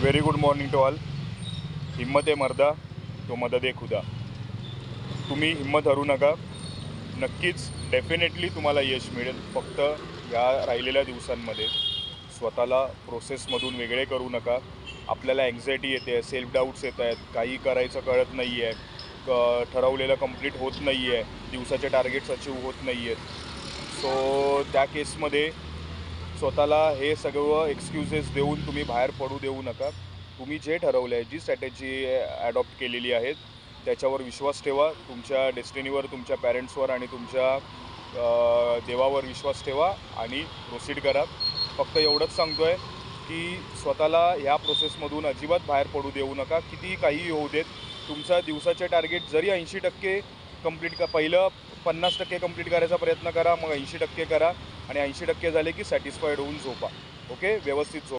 Very good morning to all. हिम्मत आहे मर्दा, तो मदद आहे खुदा. तुम्ही हिम्मत हरू नका. नक्कीच डेफिनेटली तुम्हाला यश मिळेल. फक्त या राहिलेल्या दिवसांमध्ये स्वतःला प्रोसेसमधून वेगळे करू नका. आपल्याला अँक्झायटी येते, सेल्फ डाऊट्स येत आहेत, काही करायचं कळत नाही आहे, ठरवलेलं कंप्लीट होत नाही आहे, दिवसाचे टार्गेट्स अचीव होत नाही आहेत. सो त्या केसमध्ये स्वतःला हे सगळं एक्सक्युजेस देऊन तुम्ही बाहेर पडू देऊ नका. तुम्ही जे ठरवलं आहे, जी स्ट्रॅटेजी ॲडॉप्ट केलेली आहेत, त्याच्यावर विश्वास ठेवा. तुमच्या डेस्टिनीवर, तुमच्या पॅरेंट्सवर आणि तुमच्या देवावर विश्वास ठेवा आणि प्रोसीड करा. फक्त एवढंच सांगतो आहे की स्वतःला ह्या प्रोसेसमधून अजिबात बाहेर पडू देऊ नका. कितीही काहीही होऊ देत, तुमचा दिवसाचे टार्गेट जरी 80% कंप्लीट पहिलं 50% कंप्लीट करायचा प्रयत्न करा, मग 80% करा आणि 80% झाले की सॅटिस्फाईड होऊन झोपा. ओके, व्यवस्थित झोपा.